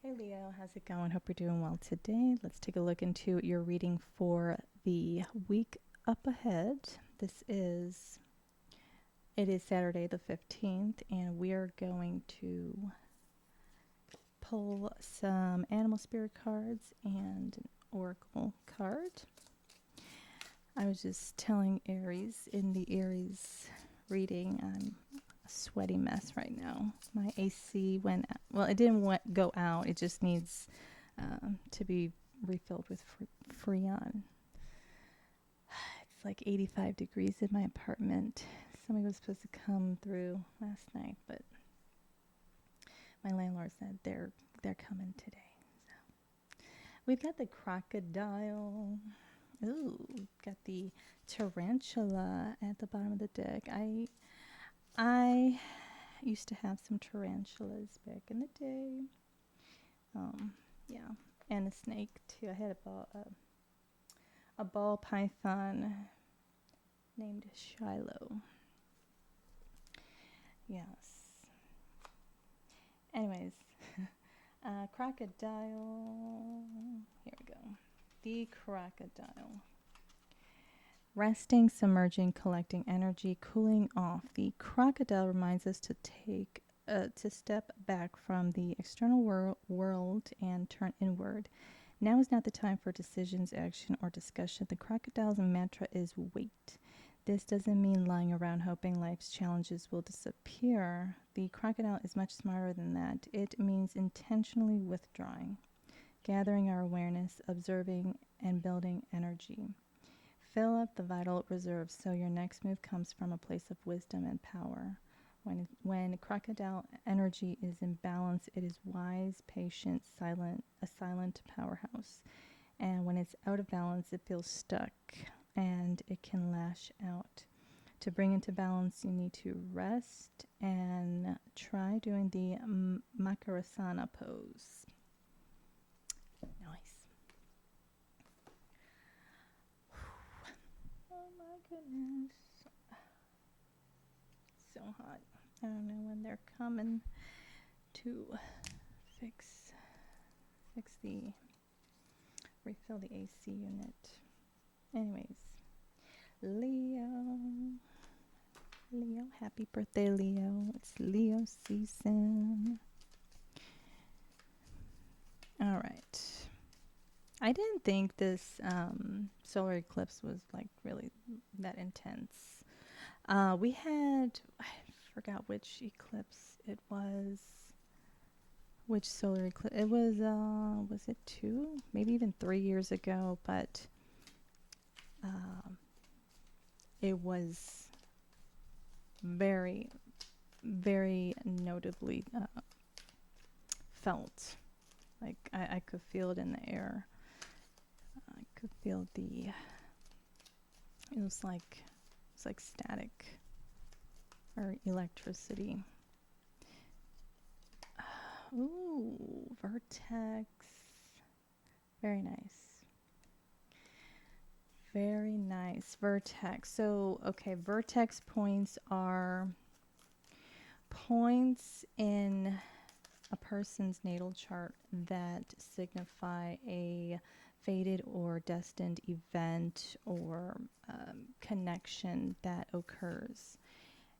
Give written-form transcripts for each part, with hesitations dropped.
Hey Leo, how's it going? Hope you're doing well today. Let's take a look into your reading for the week up ahead. It is Saturday the 15th, and we are going to pull some animal spirit cards and an oracle card. I was just telling Aries in the Aries reading, I'm a sweaty mess right now. My AC went, well, it didn't go out. It just needs to be refilled with Freon. It's like 85 degrees in my apartment. Somebody was supposed to come through last night, but my landlord said they're coming today. So we've got the crocodile. Ooh, got the tarantula at the bottom of the deck. I used to have some tarantulas back in the day. Yeah, and a snake too. I had a ball python named Shiloh. Yes. Anyways, crocodile. Here we go. The crocodile. Resting, submerging, collecting energy, cooling off. The crocodile reminds us to step back from the external world and turn inward. Now is not the time for decisions, action, or discussion. The crocodile's mantra is wait. This doesn't mean lying around hoping life's challenges will disappear. The crocodile is much smarter than that. It means intentionally withdrawing, gathering our awareness, observing, and building energy. Fill up the vital reserves so your next move comes from a place of wisdom and power. When crocodile energy is in balance, it is wise, patient, a silent powerhouse. And when it's out of balance, it feels stuck and it can lash out. To bring into balance, you need to rest and try doing the Makarasana pose. Nice. Oh my goodness. So hot. I don't know when they're coming to fix refill the AC unit. Anyways, Leo, happy birthday, Leo. It's Leo season. All right. I didn't think this solar eclipse was like really that intense. We had, I forgot which eclipse it was. Which solar eclipse? It was it 2? Maybe even 3 years ago, but um, it was very, very notably felt. Like I could feel it in the air. I could feel it was like static or electricity. Ooh, vertex. Very nice. Very nice. Vertex. So, okay, vertex points are points in a person's natal chart that signify a fated or destined event or connection that occurs.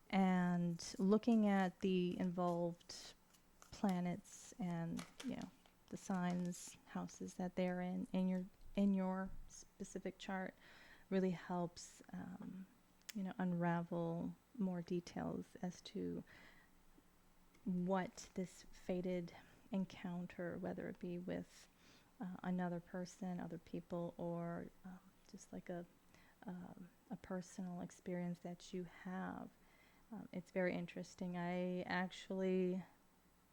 And looking at the involved planets and the signs, houses that they're in your specific chart really helps unravel more details as to what this fated encounter, whether it be with another person, other people, or just like a personal experience that you have. It's very interesting. I actually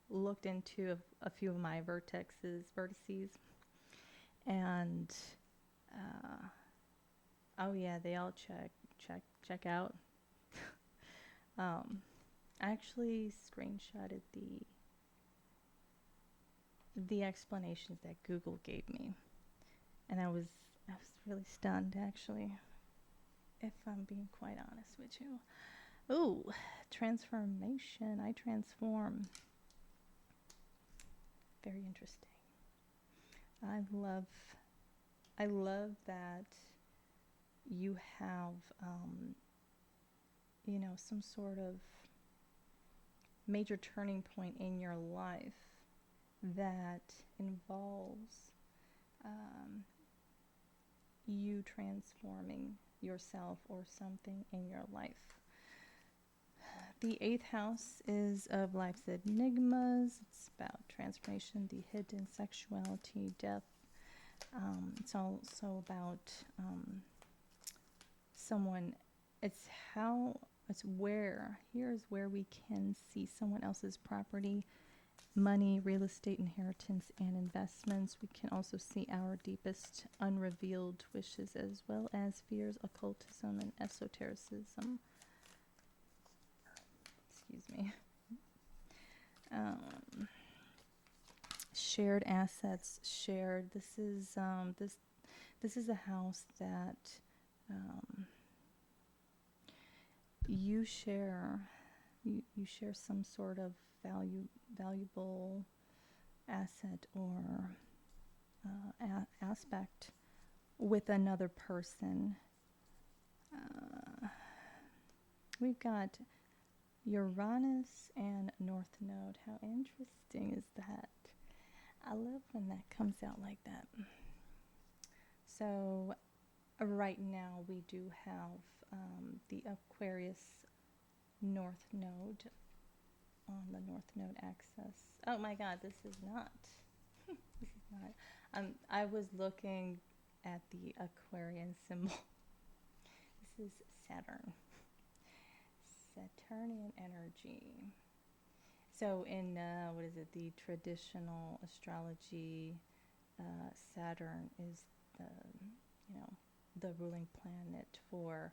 looked into a few of my vertices, and oh yeah, they all check out. I actually screenshotted the explanations that Google gave me, and I was really stunned actually, if I'm being quite honest with you. Ooh, transformation. I transform. very interesting. I love I love that you have some sort of major turning point in your life that involves you transforming yourself or something in your life. The 8th house is of life's enigmas. It's about transformation, the hidden sexuality, death. It's also about someone. Here's where we can see someone else's property, money, real estate, inheritance, and investments. We can also see our deepest unrevealed wishes, as well as fears, occultism, and esotericism. Excuse me. Shared assets. This is a house that you share. You share some sort of valuable asset or aspect with another person. We've got Uranus and North Node. How interesting is that? I love when that comes out like that. So right now we do have the Aquarius North Node on the North Node axis. Oh my God, this is not. This is not. I was looking at the Aquarian symbol. This is Saturn. Saturnian energy. So in the traditional astrology, Saturn is the ruling planet for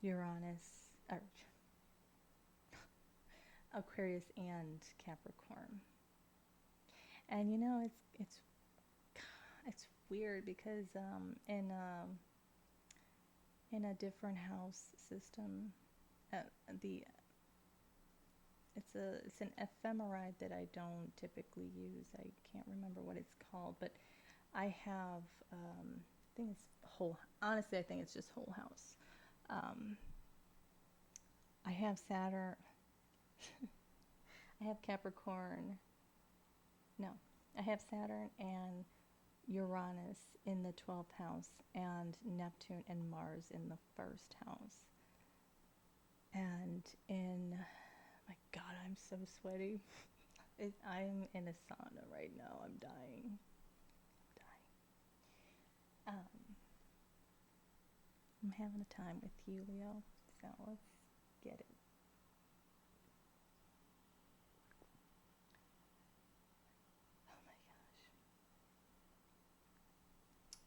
Uranus, Aquarius and Capricorn. And it's weird because in a different house system, it's an ephemeride that I don't typically use. I can't remember what it's called, but I have I think it's whole. Honestly, I think it's just whole house. I have Saturn. I have Capricorn. No, I have Saturn and Uranus in the 12th house, and Neptune and Mars in the 1st house. And my God, I'm so sweaty. I'm in a sauna right now. I'm dying. I'm having a time with you, Leo. So let's get it. Oh my gosh.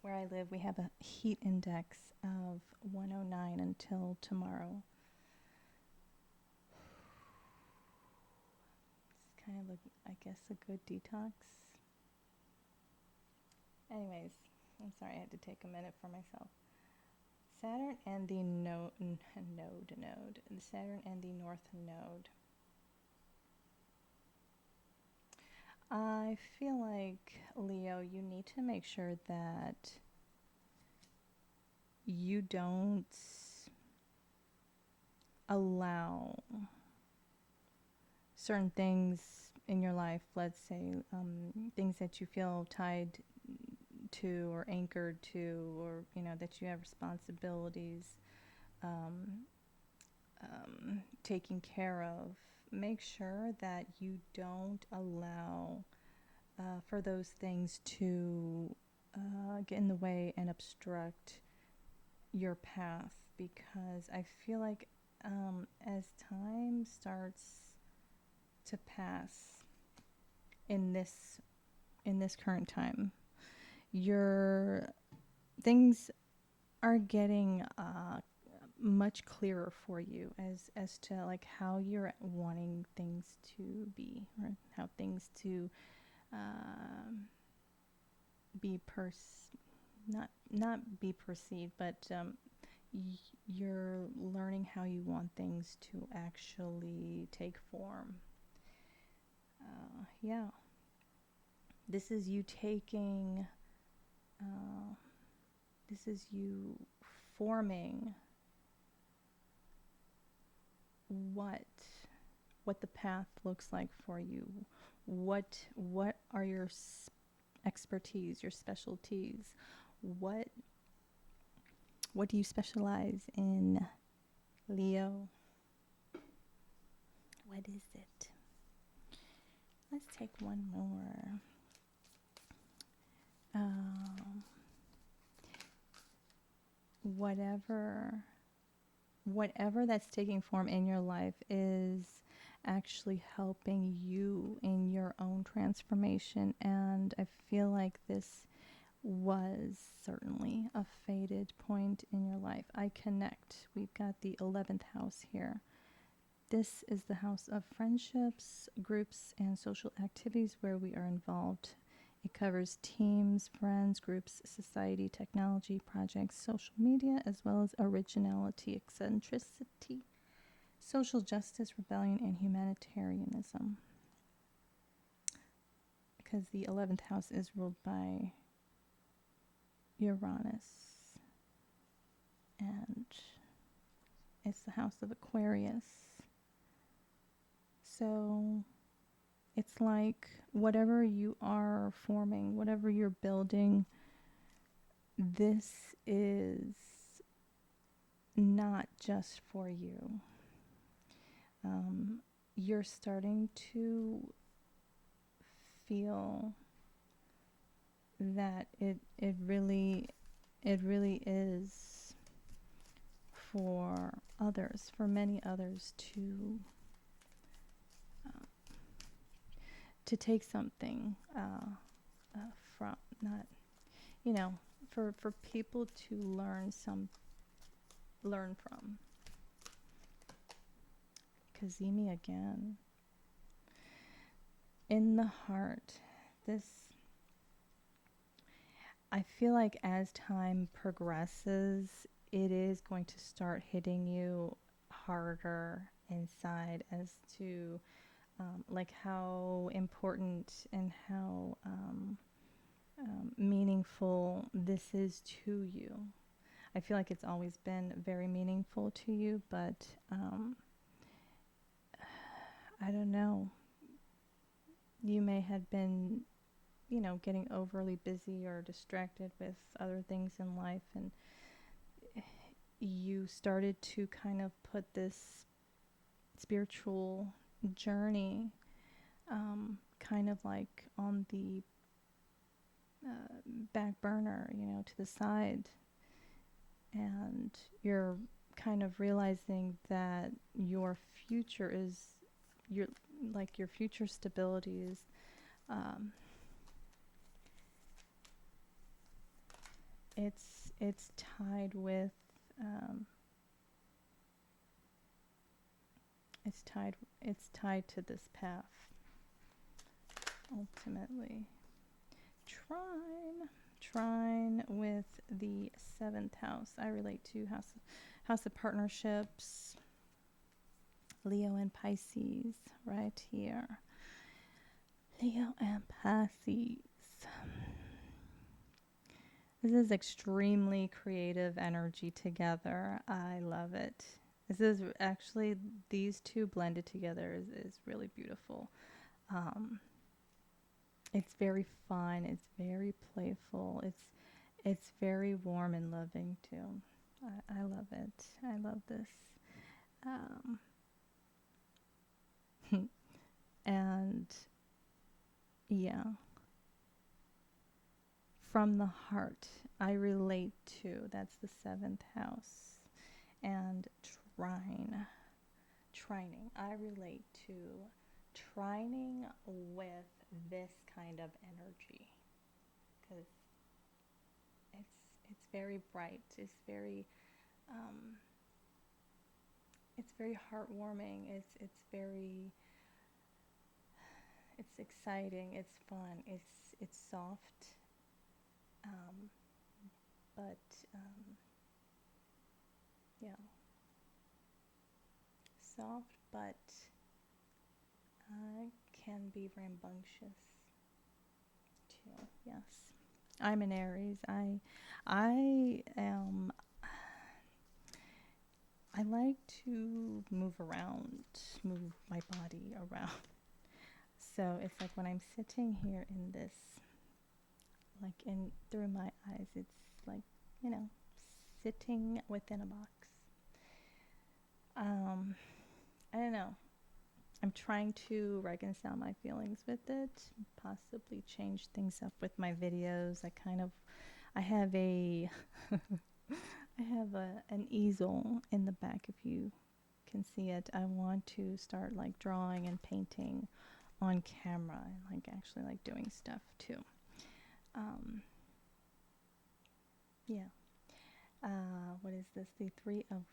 Where I live, we have a heat index of 109 until tomorrow. It's kind of, I guess, a good detox. Anyways, I'm sorry, I had to take a minute for myself. Saturn and the Saturn and the North Node. I feel like, Leo, you need to make sure that you don't allow certain things in your life, let's say things that you feel tied to or anchored to, or that you have responsibilities taking care of. Make sure that you don't allow for those things to get in the way and obstruct your path, because I feel like as time starts to pass in this current time, your things are getting much clearer for you as to like how you're wanting things to be, or how things to be not be perceived, but you're learning how you want things to actually take form. Yeah. This is you taking, this is you forming what the path looks like for you. What are your expertise, your specialties? What do you specialize in, Leo? What is it? Let's take one more. Whatever that's taking form in your life is actually helping you in your own transformation. And I feel like this was certainly a faded point in your life. I connect. We've got the 11th house here. This is the house of friendships, groups, and social activities where we are involved. It covers teams, friends, groups, society, technology, projects, social media, as well as originality, eccentricity, social justice, rebellion, and humanitarianism. Because the 11th house is ruled by Uranus, and it's the house of Aquarius. So it's like whatever you are forming, whatever you're building, this is not just for you. You're starting to feel that it really is for others, for many others to take something from, not, for people to learn from. Cazimi again. In the heart, I feel like as time progresses, it is going to start hitting you harder inside as to like how important and how meaningful this is to you. I feel like it's always been very meaningful to you, but I don't know. You may have been, getting overly busy or distracted with other things in life, and you started to kind of put this spiritual journey kind of like on the back burner, to the side. And you're kind of realizing that your future is, your future stability is it's tied with it's tied to this path ultimately. Trine with the 7th house. I relate to house of partnerships, Leo and Pisces right here. Leo and Pisces. This is extremely creative energy together. I love it. This is actually, these two blended together is really beautiful. It's very fun. It's very playful. It's very warm and loving too. I love it. I love this. And yeah, from the heart, I relate to, that's the 7th house. And trining, I relate to trining with this kind of energy, because it's very bright, it's very heartwarming, it's very, it's exciting, it's fun, it's soft, but yeah, soft, but can be rambunctious. I'm an Aries. I am. I like to move around, move my body around. So it's like when I'm sitting here in this, like in through my eyes, it's like, you know, sitting within a box. Um, I don't know. I'm trying to reconcile my feelings with it, possibly change things up with my videos. I have a, I have an easel in the back if you can see it. I want to start like drawing and painting on camera and like actually like doing stuff too. Um, yeah. What is this? The Three of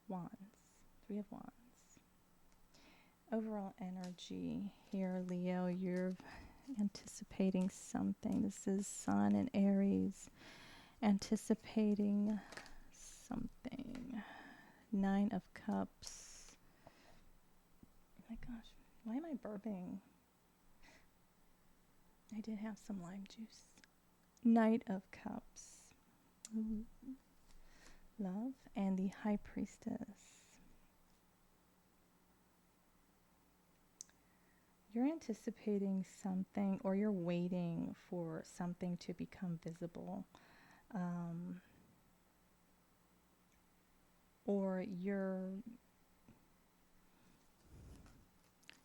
Wands. Three of Wands. Overall energy here, Leo, you're anticipating something. This is Sun and Aries, anticipating something. Nine of Cups. Oh my gosh, why am I burping? I did have some lime juice. Knight of Cups. Ooh. Love. And the High Priestess. You're anticipating something, or you're waiting for something to become visible. Or you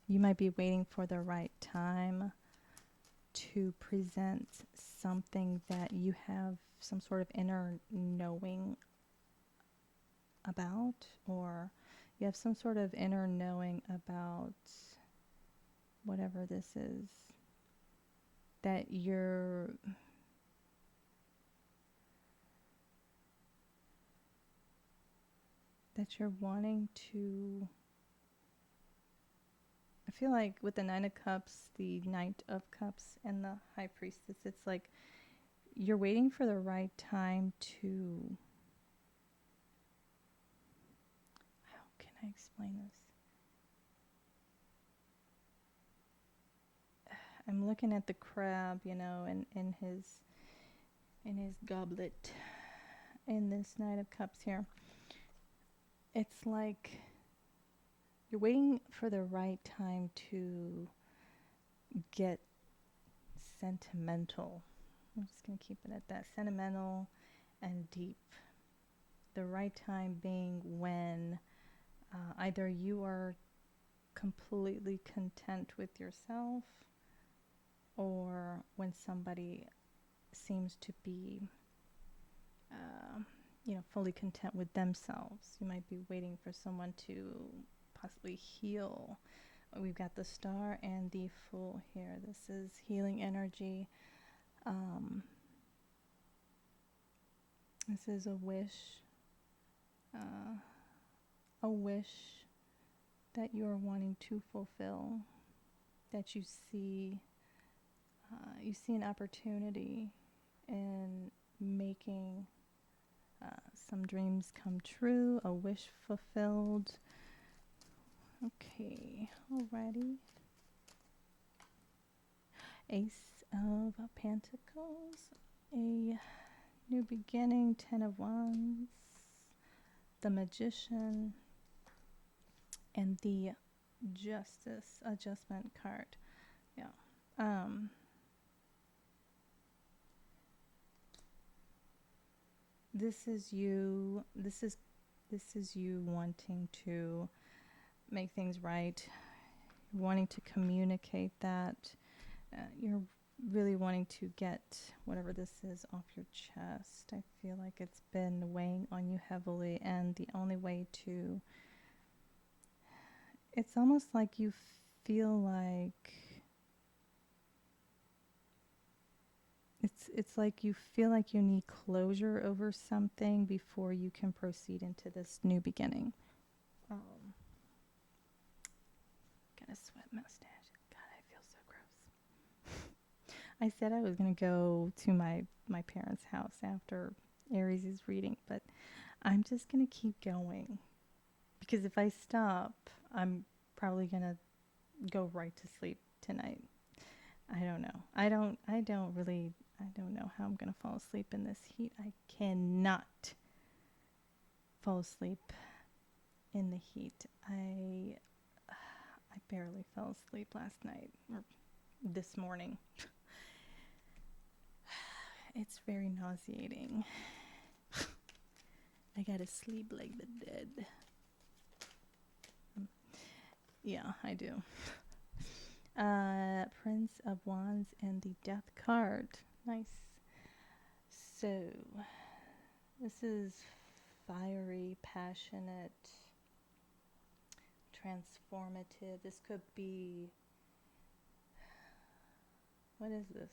might be waiting for the right time to present something that you have some sort of inner knowing about, or you have some sort of inner knowing about whatever this is that you're wanting to. I feel like with the Nine of Cups, the Knight of Cups, and the High Priestess, it's like you're waiting for the right time to. How can I explain this? I'm looking at the crab, you know, in his goblet in this Knight of Cups here. It's like you're waiting for the right time to get sentimental. I'm just going to keep it at that. Sentimental and deep. The right time being when either you are completely content with yourself, or when somebody seems to be fully content with themselves. You might be waiting for someone to possibly heal. We've got the Star and the Fool here. This is healing energy. This is a wish that you're wanting to fulfill, that you see an opportunity in making some dreams come true, a wish fulfilled. Okay, alrighty. Ace of Pentacles, a new beginning, Ten of Wands, the Magician, and the Justice adjustment card. Yeah. This is you wanting to make things right. You're wanting to communicate that. You're really wanting to get whatever this is off your chest. I feel like it's been weighing on you heavily, and the only way to, it's almost like you feel like it's like you feel like you need closure over something before you can proceed into this new beginning. Got a sweat mustache. God, I feel so gross. I said I was going to go to my parents' house after Aries' reading, but I'm just going to keep going. Because if I stop, I'm probably going to go right to sleep tonight. I don't know. I don't really I don't know how I'm going to fall asleep in this heat. I cannot fall asleep in the heat. I barely fell asleep last night or this morning. It's very nauseating. I gotta sleep like the dead. Yeah, I do. Prince of Wands and the Death card. Nice. So, this is fiery, passionate, transformative. This could be... What is this?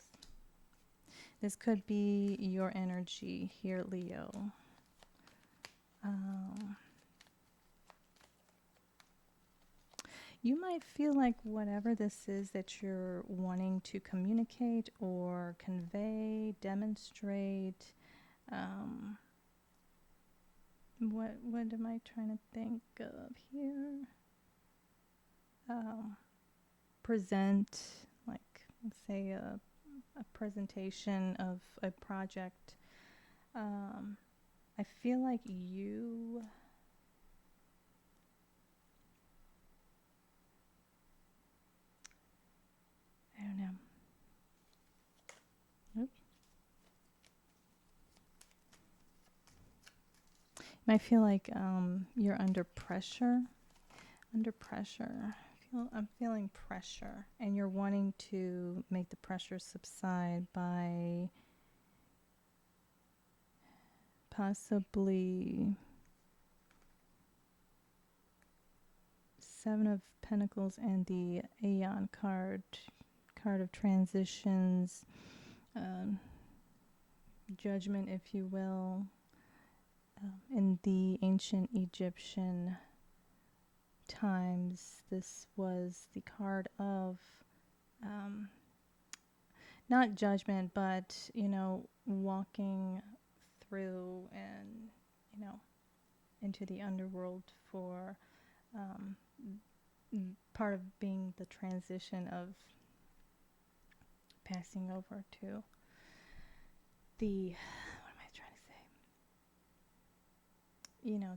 This could be your energy here, Leo. You might feel like whatever this is that you're wanting to communicate or convey, demonstrate, what am I trying to think of here? Present, like, let's say a presentation of a project. I feel like you... I don't know. Oops. You might feel like you're under pressure. I'm feeling pressure, and you're wanting to make the pressure subside by possibly Seven of Pentacles and the Aeon card of transitions, judgment, if you will. In the ancient Egyptian times, this was the card of not judgment, but, you know, walking through and, you know, into the underworld for part of being the transition of passing over to the, what am I trying to say? You know,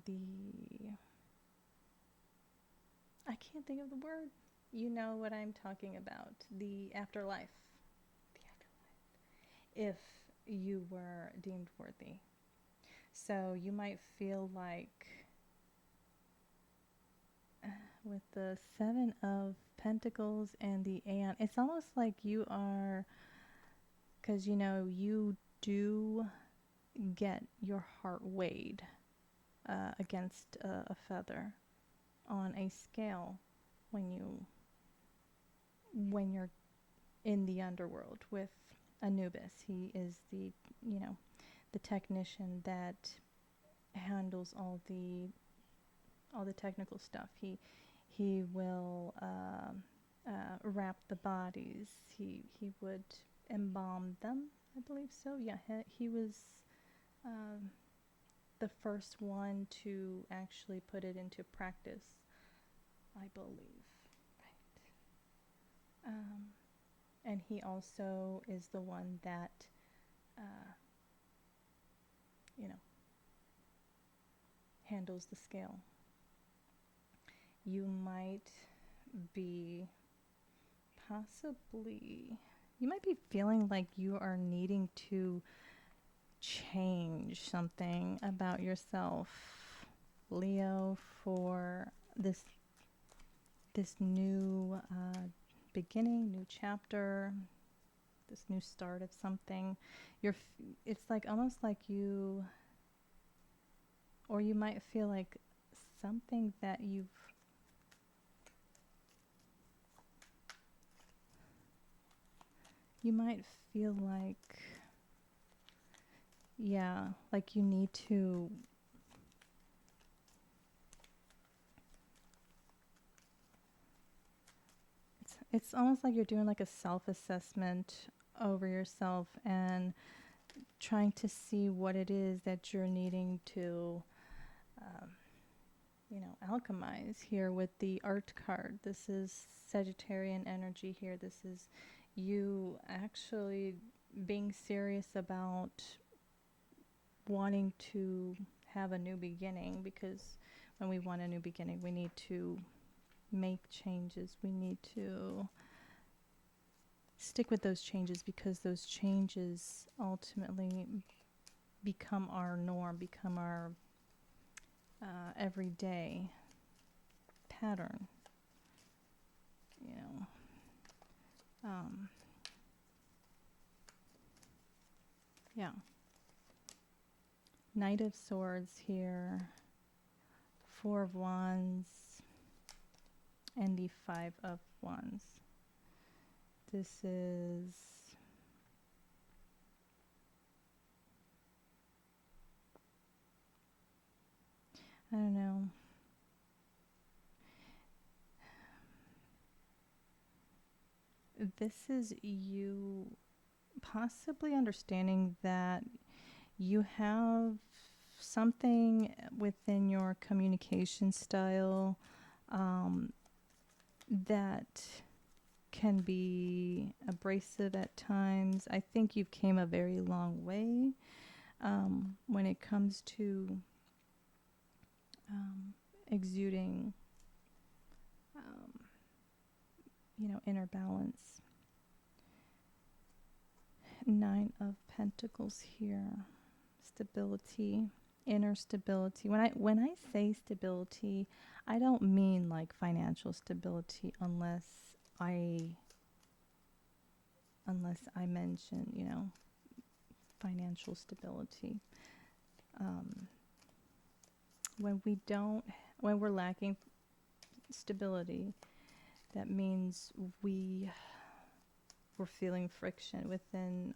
I can't think of the word. You know what I'm talking about. The afterlife. The afterlife. If you were deemed worthy. So you might feel like with the Seven of Pentacles and the Aeon, it's almost like you are, because, you know, you do get your heart weighed against a feather on a scale when you're in the underworld with Anubis. He is the, you know, the technician that handles all the technical stuff. He will wrap the bodies. He would embalm them, I believe so. Yeah, he was the first one to actually put it into practice, I believe. Right. And he also is the one that, you know, handles the scale. You might be feeling like you are needing to change something about yourself, Leo, for this new beginning, new chapter, this new start of something. It's like almost like you, or you might feel like something that you might feel like, yeah, like you need to it's almost like you're doing like a self-assessment over yourself and trying to see what it is that you're needing to you know, alchemize here with the art card. This is Sagittarian energy here. This is you actually being serious about wanting to have a new beginning, because when we want a new beginning, we need to make changes. We need to stick with those changes, because those changes ultimately become our norm, become our everyday pattern. You know, yeah. Knight of Swords here, Four of Wands, and the Five of Wands. This is I don't know. This is you possibly understanding that you have something within your communication style that can be abrasive at times. I think you've came a very long way when it comes to exuding, inner balance. Nine of Pentacles here, stability, inner stability. When I say stability, I don't mean like financial stability, unless I mention, financial stability. When we're lacking stability, that means we're feeling friction within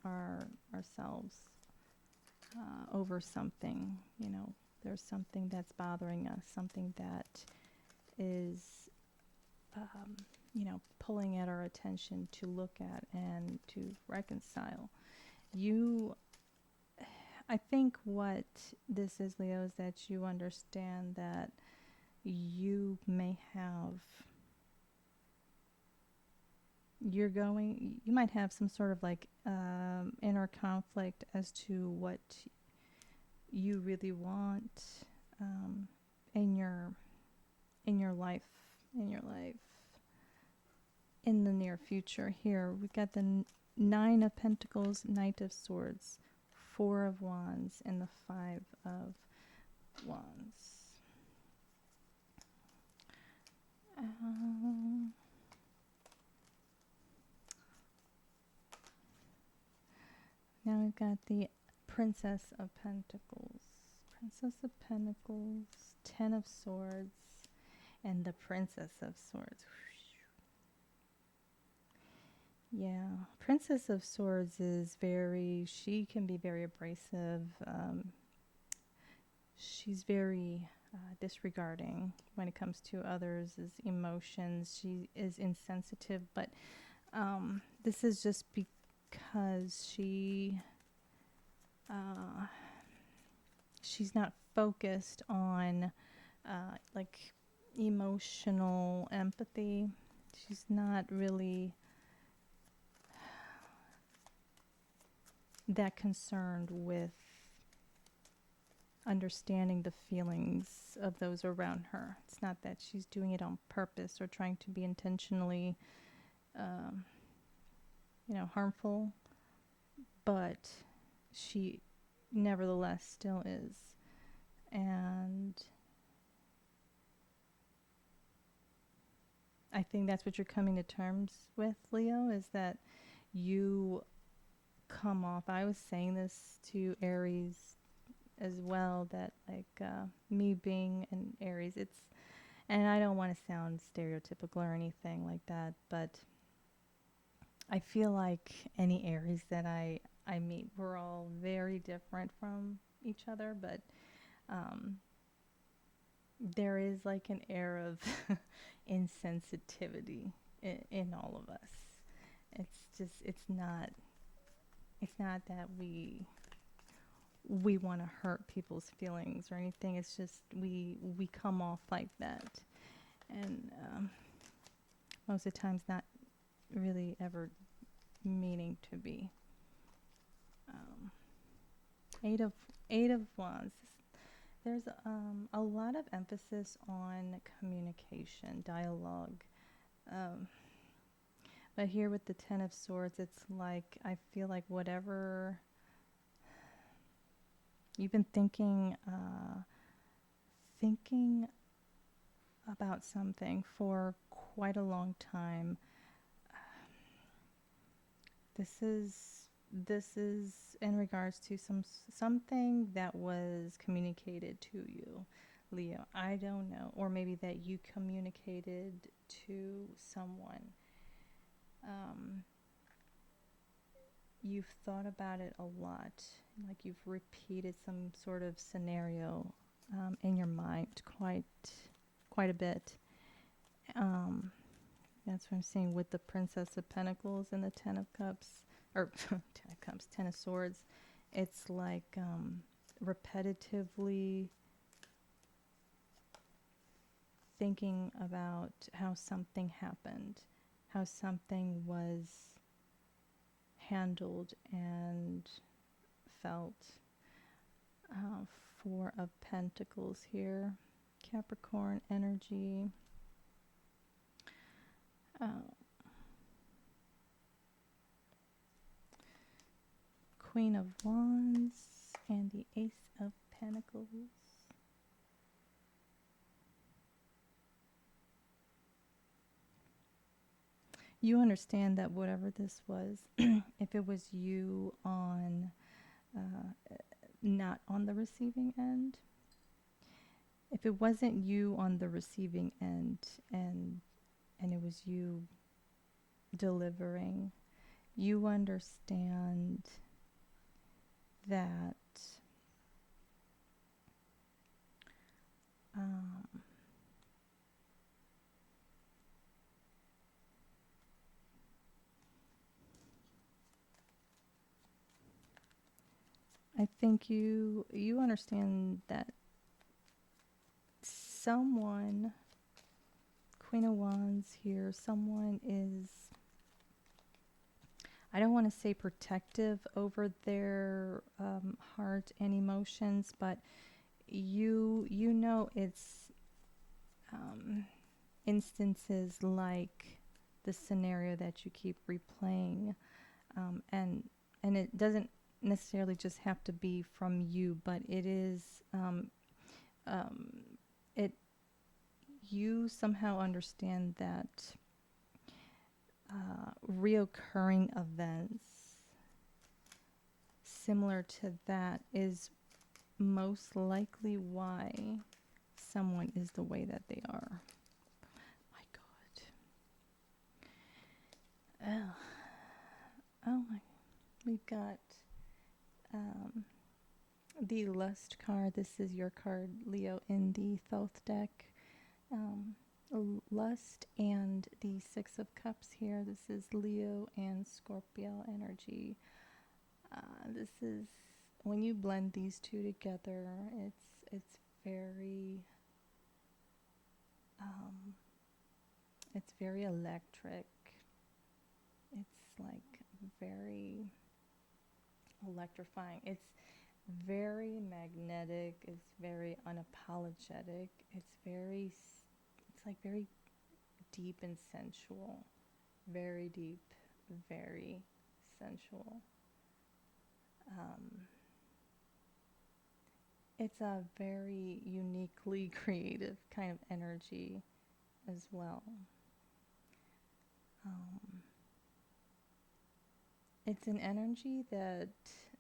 ourselves over something. There's something that's bothering us, something that is pulling at our attention to look at and to reconcile. I think what this is, Leo, is that you understand that you might have some sort of like inner conflict as to what you really want in your life in the near future. Here we've got the Nine of Pentacles, Knight of Swords, Four of Wands, and the Five of Wands. Now we've got the Princess of Pentacles. Princess of Pentacles, Ten of Swords, and the Princess of Swords. Yeah, Princess of Swords she can be very abrasive. She's very disregarding when it comes to others' emotions. She is insensitive, but this is just because she's not focused on like emotional empathy. She's not really that concerned with understanding the feelings of those around her. It's not that she's doing it on purpose or trying to be intentionally harmful, but she nevertheless still is. And I think that's what you're coming to terms with, Leo, is that you come off, I was saying this to Aries as well, that like me being an Aries, and I don't want to sound stereotypical or anything like that, but I feel like any Aries that I meet, we're all very different from each other, but there is like an air of insensitivity in all of us. It's not that we want to hurt people's feelings or anything. It's just we come off like that, and most of the times not really ever meaning to be. Eight of Eight of Wands. There's a lot of emphasis on communication, dialogue. Um, but here with the Ten of Swords, it's like I feel like whatever you've been thinking about something for quite a long time. This is in regards to something that was communicated to you, Leo. I don't know, or maybe that you communicated to someone. You've thought about it a lot, like you've repeated some sort of scenario in your mind quite a bit. That's what I'm saying with the Princess of Pentacles and the Ten of Cups, or Ten of Cups, Ten of Swords. It's like repetitively thinking about how something happened, how something was handled and felt. Four of Pentacles here, Capricorn energy. Queen of Wands and the Ace of Pentacles. You understand that whatever this was, if it was you on, not on the receiving end, if it wasn't you on the receiving end and it was you delivering, you understand that I think you understand that someone, Queen of Wands here, someone is, I don't want to say protective over their heart and emotions, but you know it's instances like the scenario that you keep replaying, and it doesn't necessarily just have to be from you, but it is it you somehow understand that reoccurring events similar to that is most likely why someone is the way that they are. My God. Oh my. We've got the Lust card. This is your card, Leo, in the Thoth deck. Lust and the Six of Cups here. This is Leo and Scorpio energy. This is, when you blend these two together, it's very electric. It's like very electrifying. It's very magnetic. It's very unapologetic. It's like very deep and sensual. Very deep, very sensual. It's a very uniquely creative kind of energy as well. It's an energy that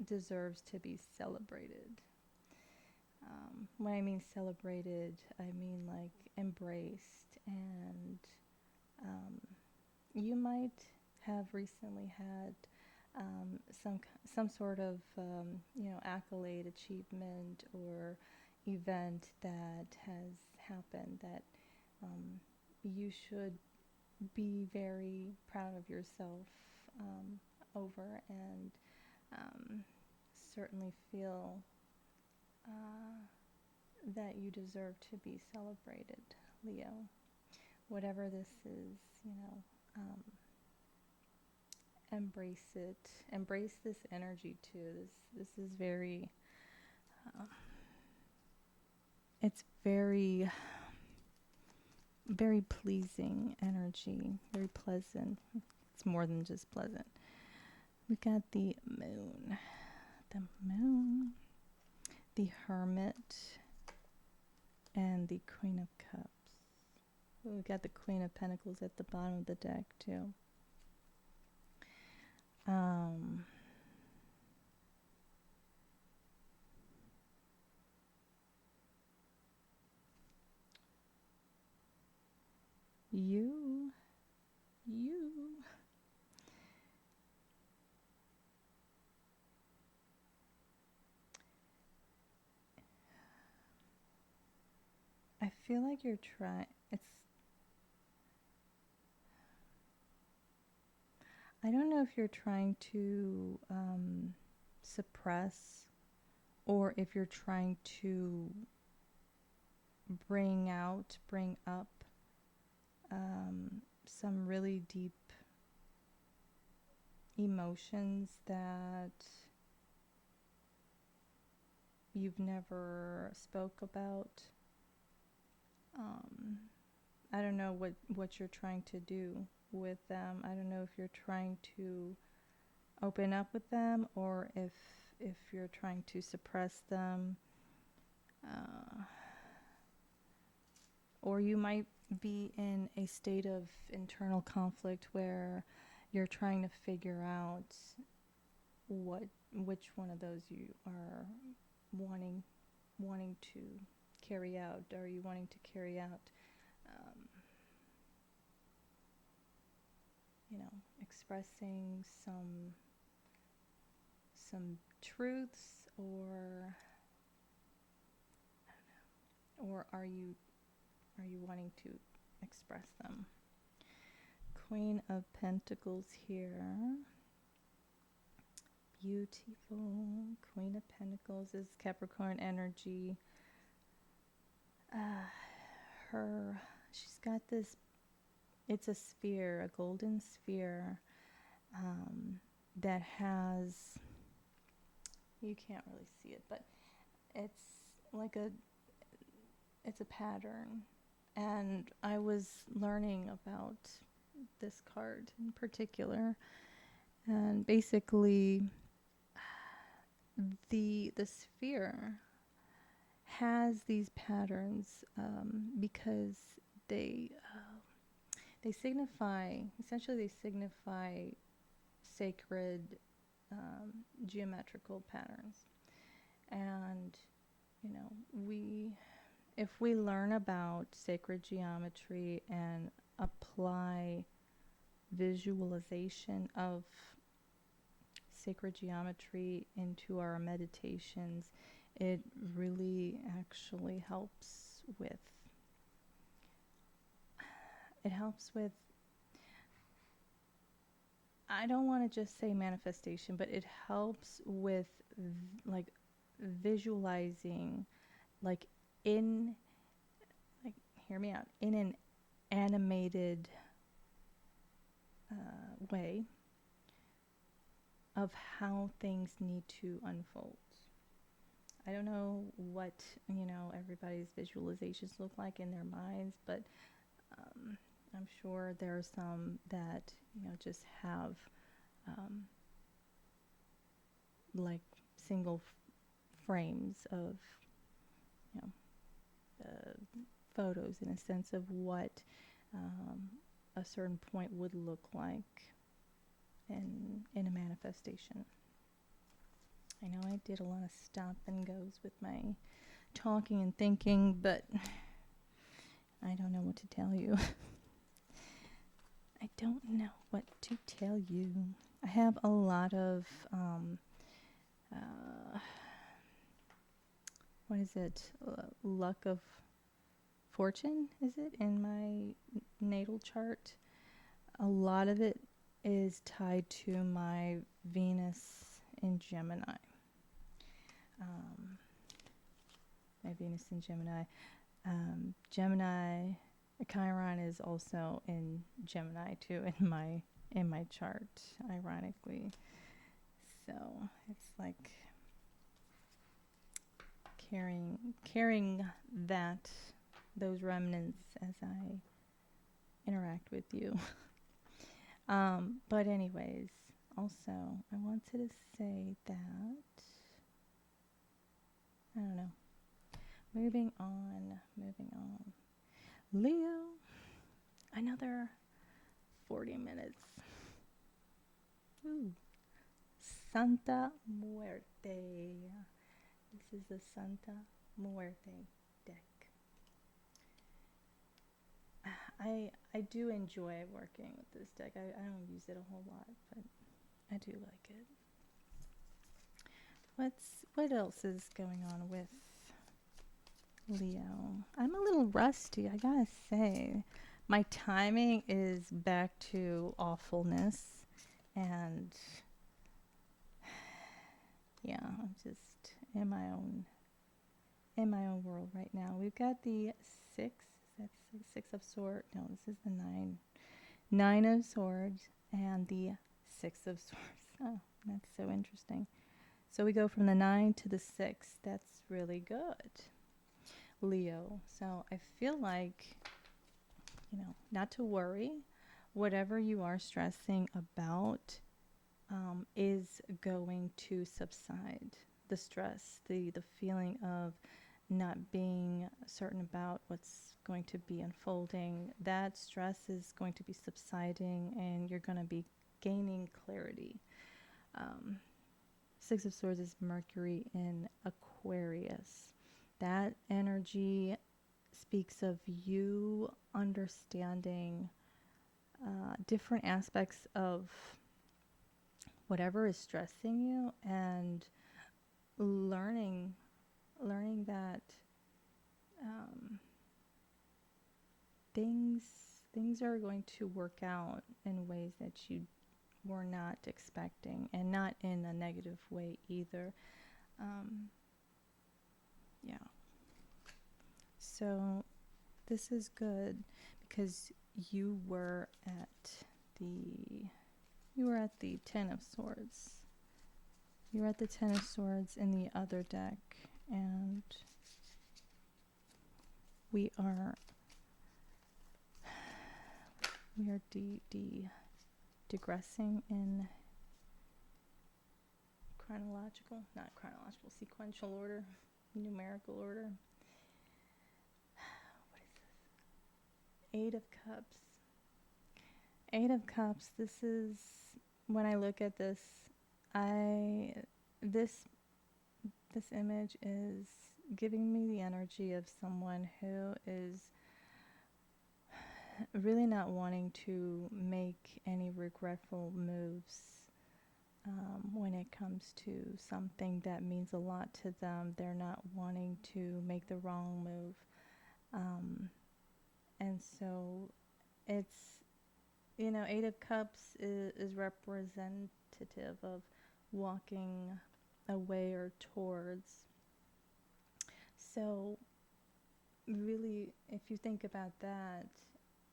deserves to be celebrated. When I mean celebrated, I mean like embraced, and you might have recently had some sort of accolade, achievement, or event that has happened that you should be very proud of yourself over, and certainly feel that you deserve to be celebrated, Leo. Whatever this is, embrace it. Embrace this energy too. This is very it's very, very pleasing energy, very pleasant. It's more than just pleasant. We got the moon, the hermit, and the Queen of Cups. We got the Queen of Pentacles at the bottom of the deck too. You. I feel like you're trying. I don't know if you're trying to suppress, or if you're trying to bring up some really deep emotions that you've never spoke about. I don't know what you're trying to do with them. I don't know if you're trying to open up with them, or if you're trying to suppress them. Or you might be in a state of internal conflict where you're trying to figure out which one of those you are wanting to carry out. Are you wanting to carry out expressing some truths, or I don't know, or are you wanting to express them? Queen of Pentacles here. Beautiful. Queen of Pentacles is Capricorn energy. She's got this, it's a sphere, a golden sphere, that has, you can't really see it, but it's like it's a pattern. And I was learning about this card in particular, and basically the sphere has these patterns because they signify, essentially they signify sacred geometrical patterns. And if we learn about sacred geometry and apply visualization of sacred geometry into our meditations, it really actually helps with I don't want to just say manifestation, but it helps with like visualizing, like hear me out, in an animated way of how things need to unfold. I don't know what everybody's visualizations look like in their minds, but I'm sure there are some that just have like single frames of photos, in a sense of what a certain point would look like in a manifestation. I know I did a lot of stop and goes with my talking and thinking, but I don't know what to tell you. I don't know what to tell you. I have a lot of what is it? Luck of fortune, is it, in my natal chart? A lot of it is tied to my Venus in Gemini. My Venus in Gemini. Gemini, Chiron is also in Gemini too in my chart, ironically. So it's like carrying those remnants as I interact with you. But anyways, also I wanted to say that I don't know. Moving on. Leo, another 40 minutes. Ooh. Santa Muerte. This is the Santa Muerte deck. I do enjoy working with this deck. I don't use it a whole lot, but I do like it. What else is going on with Leo? I'm a little rusty, I gotta say. My timing is back to awfulness, and yeah, I'm just in my own world right now. We've got the six. That's six of swords. No, this is the nine of swords, and the 6 of swords. Oh, that's so interesting. So we go from the 9 to the 6. That's really good, Leo. So I feel like, not to worry. Whatever you are stressing about is going to subside. The stress, the feeling of not being certain about what's going to be unfolding, that stress is going to be subsiding, and you're going to be gaining clarity. 6 of Swords is Mercury in Aquarius. That energy speaks of you understanding different aspects of whatever is stressing you, and learning that things are going to work out in ways that you were not expecting, and not in a negative way either. Yeah. So this is good because you were at the 10 of Swords. You were at the 10 of Swords in the other deck, and we are digressing in sequential order, numerical order. What is this? 8 of Cups. 8 of Cups. This is, when I look at this, this image is giving me the energy of someone who is really not wanting to make any regretful moves when it comes to something that means a lot to them. They're not wanting to make the wrong move. And so it's, 8 of Cups is representative of walking away or towards. So really, if you think about that,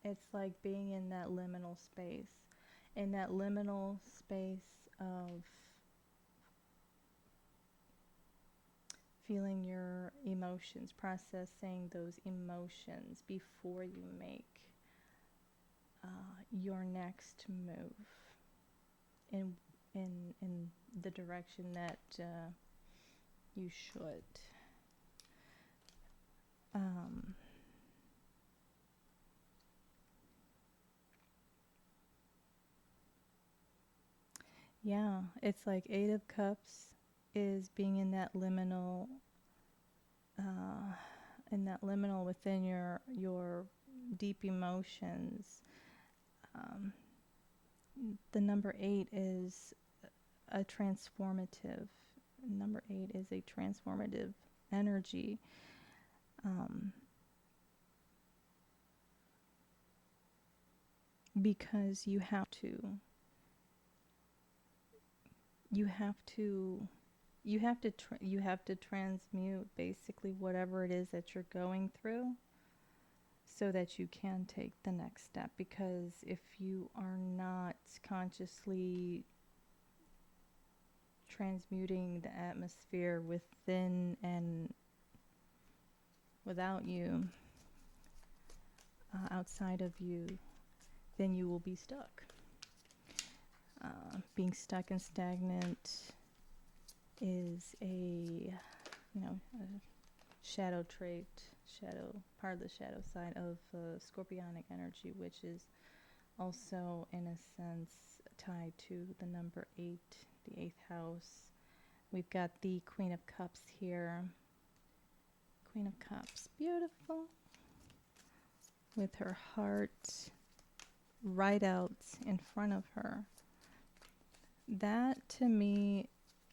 it's like being in that liminal space. Of feeling your emotions, processing those emotions before you make your next move in the direction that you should. Yeah, it's like 8 of Cups is being in that liminal within your deep emotions. The number 8 is a transformative. Number 8 is a transformative energy. Because you have to transmute basically whatever it is that you're going through, so that you can take the next step. Because if you are not consciously transmuting the atmosphere within and without you, outside of you, then you will be stuck. Being stuck and stagnant is a shadow trait, part of the shadow side of scorpionic energy, which is also in a sense tied to the number 8, the 8th house. We've got the Queen of Cups here. Queen of Cups, beautiful, with her heart right out in front of her. That to me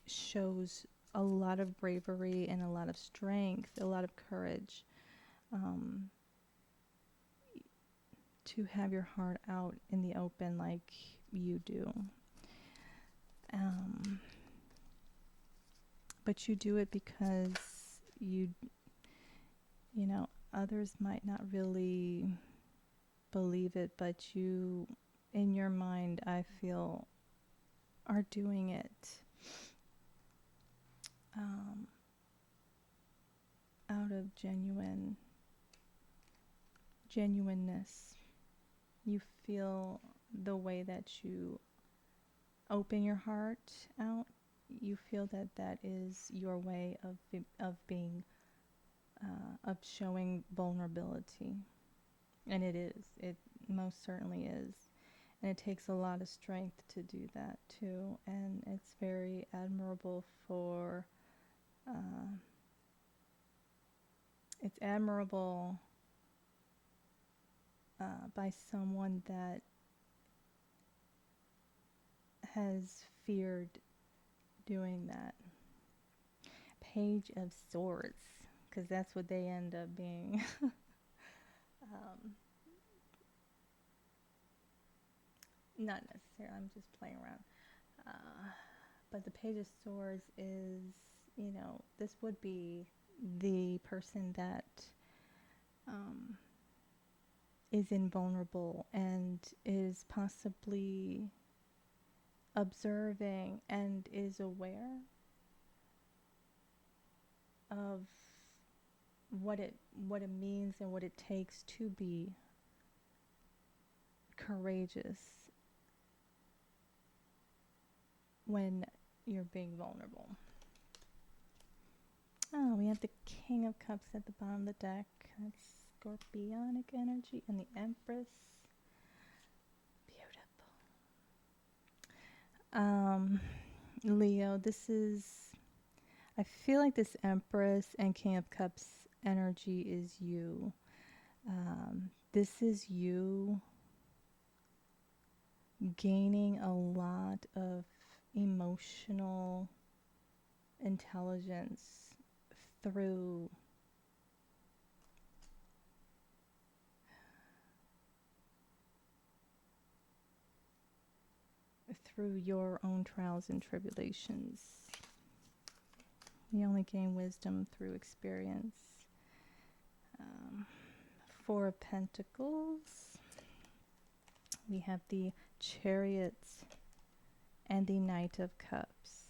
shows a lot of bravery and a lot of strength, a lot of courage, to have your heart out in the open like you do. But you do it because you know, others might not really believe it, but you, in your mind, I feel, are doing it out of genuineness. You feel the way that you open your heart out. You feel that that is your way of being, of showing vulnerability. And it is. It most certainly is. And it takes a lot of strength to do that too. And it's very admirable for, it's admirable by someone that has feared doing that. Page of Swords, because that's what they end up being. Not necessarily, I'm just playing around. But the Page of Swords is, this would be the person that is invulnerable and is possibly observing and is aware of what it means and what it takes to be courageous when you're being vulnerable. Oh, we have the King of Cups at the bottom of the deck. That's scorpionic energy, and the Empress. Beautiful. Leo, this is, I feel like this Empress and King of Cups energy is you. This is you gaining a lot of emotional intelligence through your own trials and tribulations. You only gain wisdom through experience. Four of Pentacles. We have the Chariot and the Knight of Cups.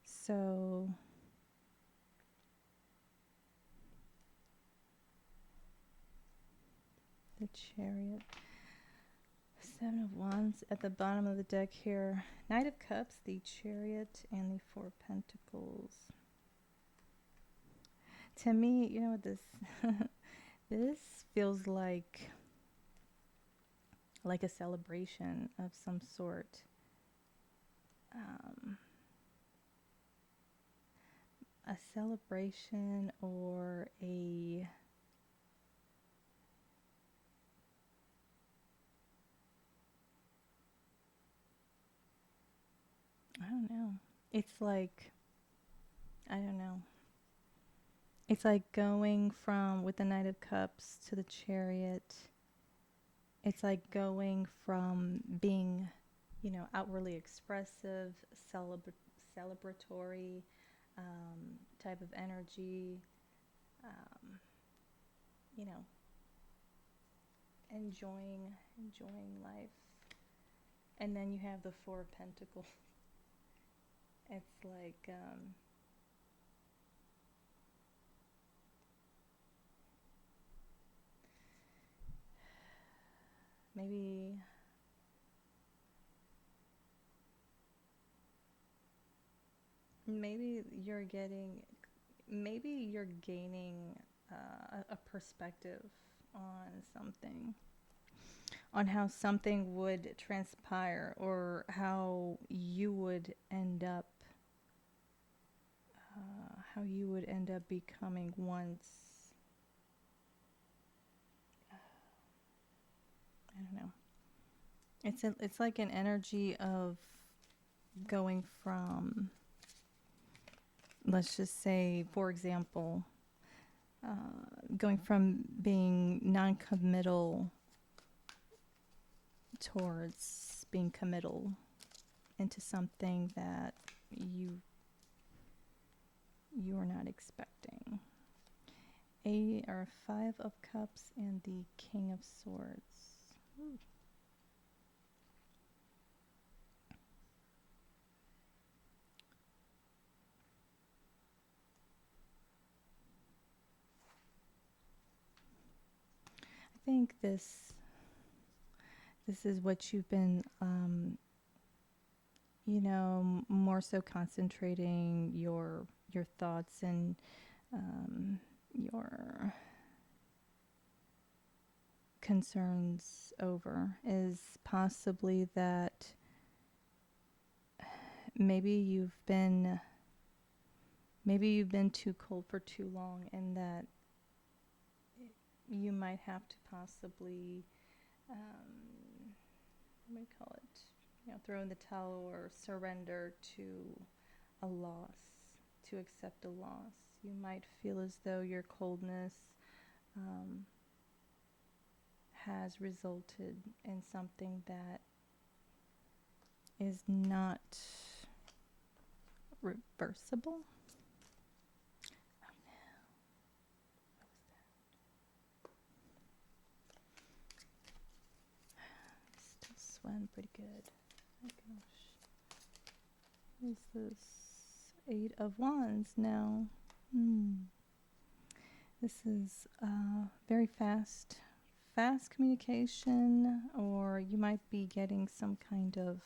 So the Chariot, Seven of Wands at the bottom of the deck here. Knight of Cups, the Chariot, and the Four of Pentacles. To me, you know what this this feels like a celebration of some sort. A celebration or a I don't know. It's like, I don't know. It's like going from, with the Knight of Cups to the Chariot, it's like going from being, outwardly expressive, celebratory type of energy, enjoying life. And then you have the Four of Pentacles. It's like, maybe you're getting, maybe you're gaining a perspective on something, on how something would transpire, or how you would end up, becoming once. I don't know. It's like an energy of going from, let's just say, for example, going from being non-committal towards being committal into something that you are not expecting. Or 5 of Cups and the King of Swords. Ooh. I think this is what you've been, more so concentrating your thoughts and your concerns over, is possibly that maybe you've been too cold for too long, and that you might have to possibly, what do you call it, throw in the towel or surrender to a loss, to accept a loss. You might feel as though your coldness has resulted in something that is not reversible. Oh no. What was that? Still sweating pretty good. Oh gosh. What is this? 8 of Wands now. This is very fast communication, or you might be getting some kind of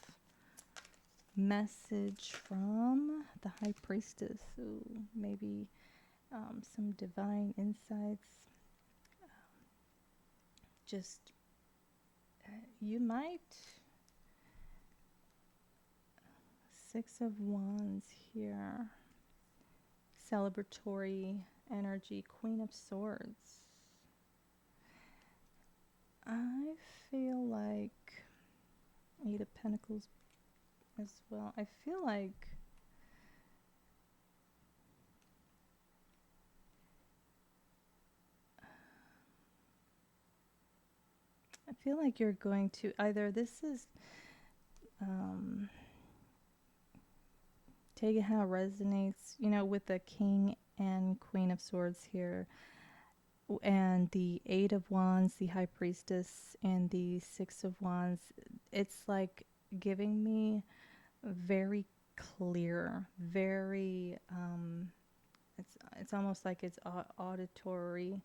message from the High Priestess. Ooh, maybe some divine insights. You might. 6 of Wands here. Celebratory energy. Queen of Swords. I feel like 8 of Pentacles as well. I feel like you're going to either, this is take it how it resonates, with the King and Queen of Swords here, and the 8 of Wands, the High Priestess, and the 6 of Wands. It's like giving me very clear, very it's almost like it's auditory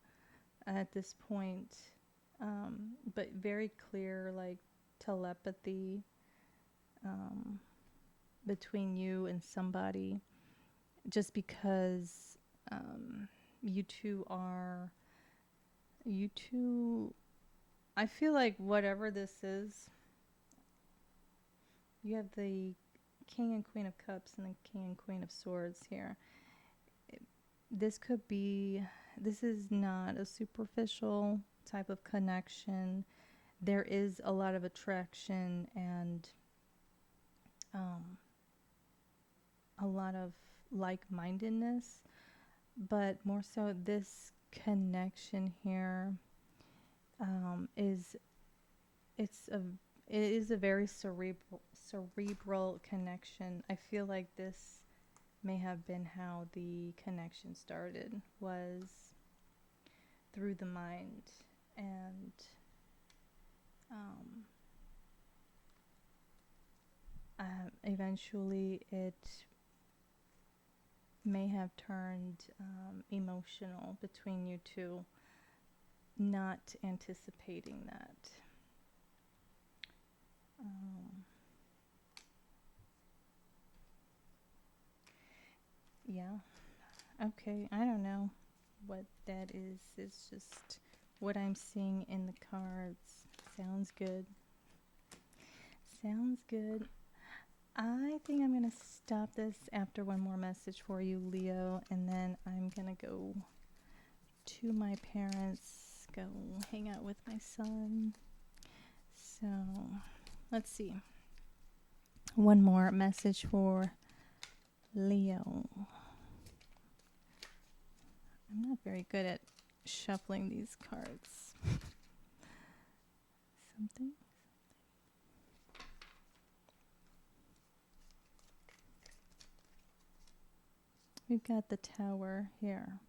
at this point, but very clear, like telepathy between you and somebody, just because you two, I feel like whatever this is, you have the King and Queen of Cups and the King and Queen of Swords here. This is not a superficial type of connection. There is a lot of attraction and a lot of like-mindedness, but more so this connection here it is a very cerebral connection. I feel like this may have been how the connection started, was through the mind, and eventually it may have turned emotional between you two, not anticipating that. Um, yeah. Okay. I don't know what that is. It's just what I'm seeing in the cards. Sounds good. Sounds good. I think I'm going to stop this after one more message for you, Leo, and then I'm going to go to my parents, go hang out with my son. So, let's see. One more message for Leo. I'm not very good at shuffling these cards. Something. We've got the Tower here.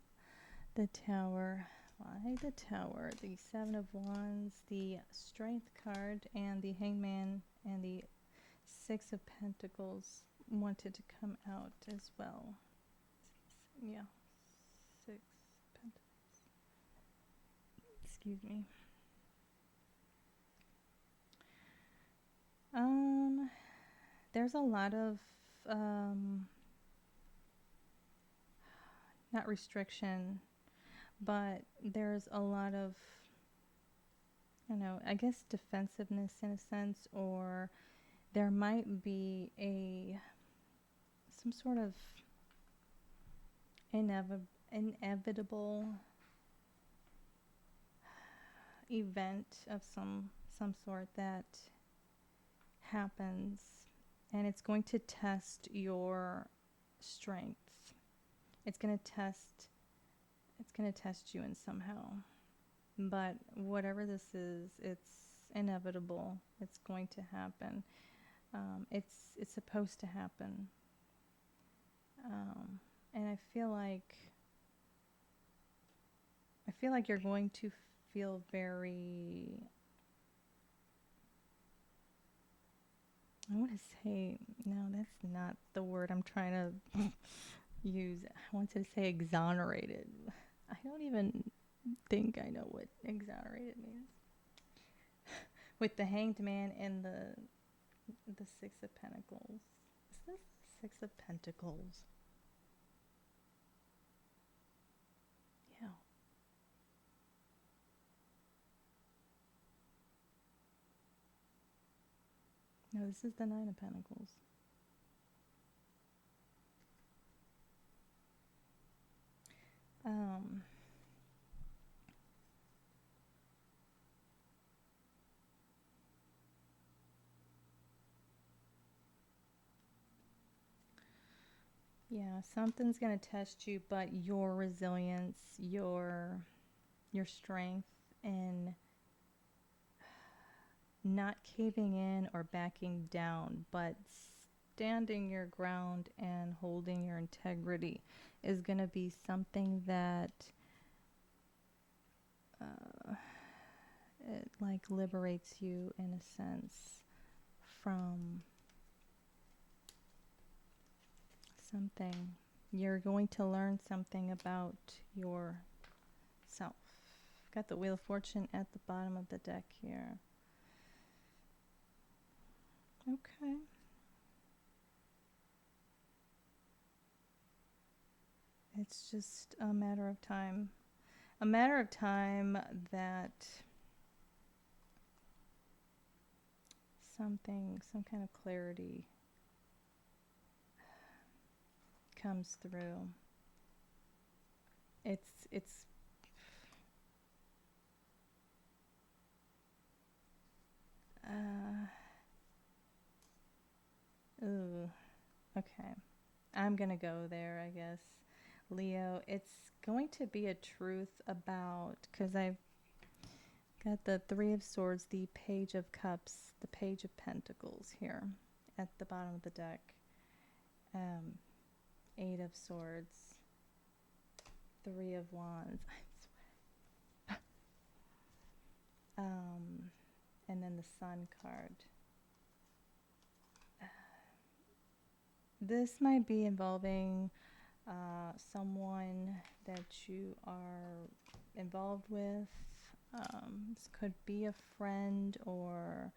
The Tower. Why the Tower? The Seven of Wands, the Strength card, and the Hangman, and the Six of Pentacles wanted to come out as well. Yeah. Six Pentacles. Excuse me. There's a lot of not restriction, but there's a lot of, I guess defensiveness in a sense, or there might be some sort of inevitable event of some sort that happens, and it's going to test your strength. It's going to test you in somehow. But whatever this is, it's inevitable. It's going to happen. It's supposed to happen. And I feel like you're going to feel very, I want to say, no, that's not the word I'm trying to use. I wanted to say exonerated. I don't even think I know what exonerated means. With the Hanged Man and the Six of Pentacles. Is this Six of Pentacles? Yeah. No, this is the Nine of Pentacles. Yeah, something's going to test you, but your resilience, your strength, and not caving in or backing down, but standing your ground and holding your integrity is going to be something that it like liberates you in a sense from something. You're going to learn something about yourself. Got the Wheel of Fortune at the bottom of the deck here. Okay. It's just a matter of time. A matter of time that some kind of clarity comes through. It's ooh, okay. I'm gonna go there, I guess. Leo, it's going to be a truth about, because I've got the Three of Swords, the Page of Cups, the Page of Pentacles here at the bottom of the deck. Eight of Swords, Three of Wands, and then the Sun card. This might be involving someone that you are involved with. This could be a friend, or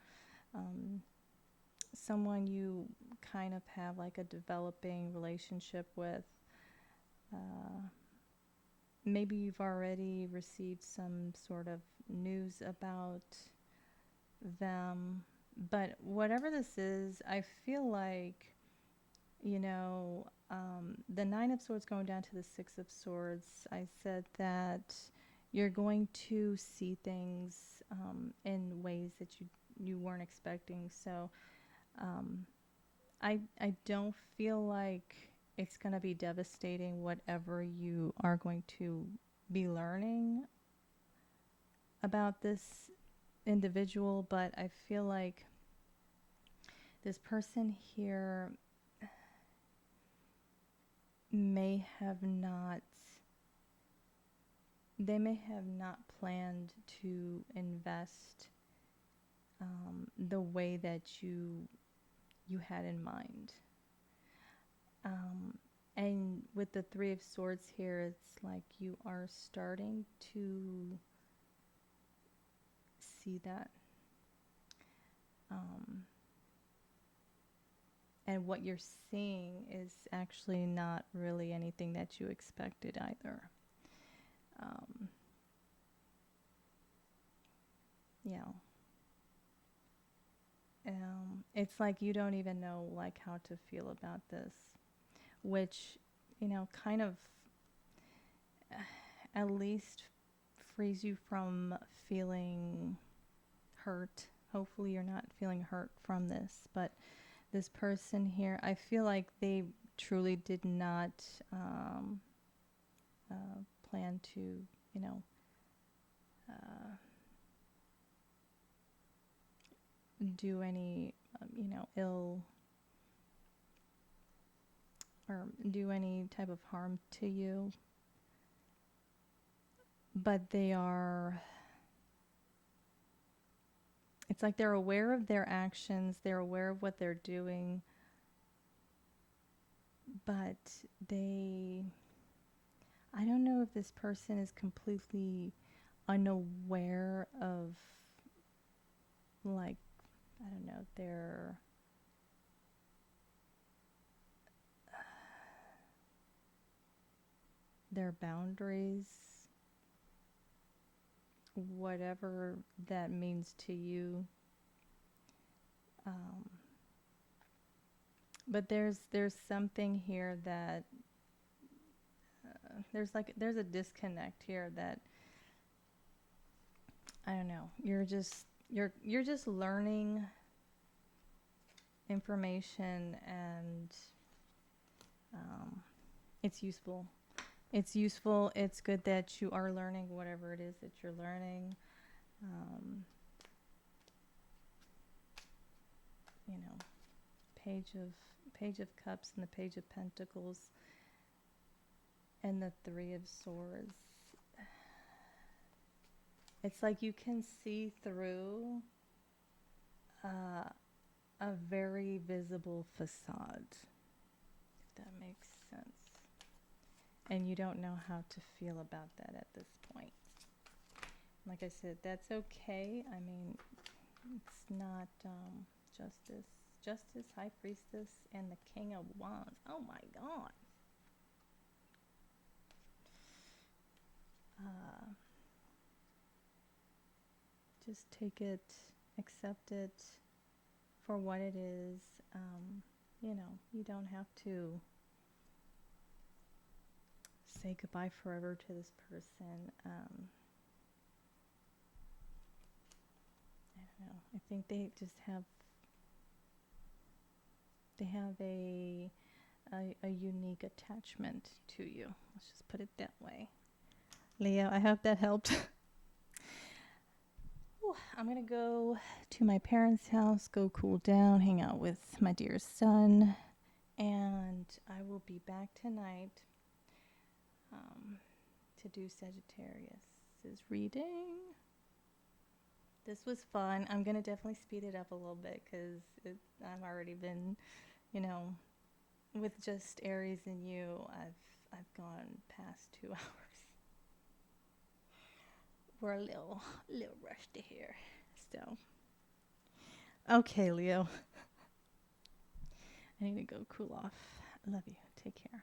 someone you kind of have like a developing relationship with. Maybe you've already received some sort of news about them. But whatever this is, I feel like, the Nine of Swords going down to the Six of Swords, I said that you're going to see things in ways that you weren't expecting. So I don't feel like it's going to be devastating, whatever you are going to be learning about this individual, but I feel like this person here may have not planned to invest the way that you had in mind. And with the Three of Swords here, it's like you are starting to see that. And what you're seeing is actually not really anything that you expected either. Yeah. It's like you don't even know like how to feel about this, which, kind of at least frees you from feeling hurt. Hopefully you're not feeling hurt from this, but this person here, I feel like they truly did not plan to, do any, ill or do any type of harm to you. But they are, it's like they're aware of their actions, they're aware of what they're doing, but I don't know if this person is completely unaware of, like, I don't know, their boundaries, whatever that means to you. But there's something here that there's a disconnect here that, I don't know, you're just learning information, and it's useful. It's good that you are learning whatever it is that you're learning. Page of Cups and the Page of Pentacles and the Three of Swords. It's like you can see through a very visible facade, if that makes sense. And you don't know how to feel about that at this point. Like I said, that's okay. I mean, it's not Justice, High Priestess, and the King of Wands. Oh my God. Just take it, accept it for what it is. You don't have to say goodbye forever to this person. I don't know. I think they just have a unique attachment to you. Let's just put it that way. Leo, I hope that helped. I'm going to go to my parents' house, go cool down, hang out with my dear son, and I will be back tonight to do Sagittarius's reading. This was fun. I'm going to definitely speed it up a little bit because I've already been, with just Aries and you, I've gone past 2 hours. We're a little rushed here. So, okay, Leo. I need to go cool off. I love you. Take care.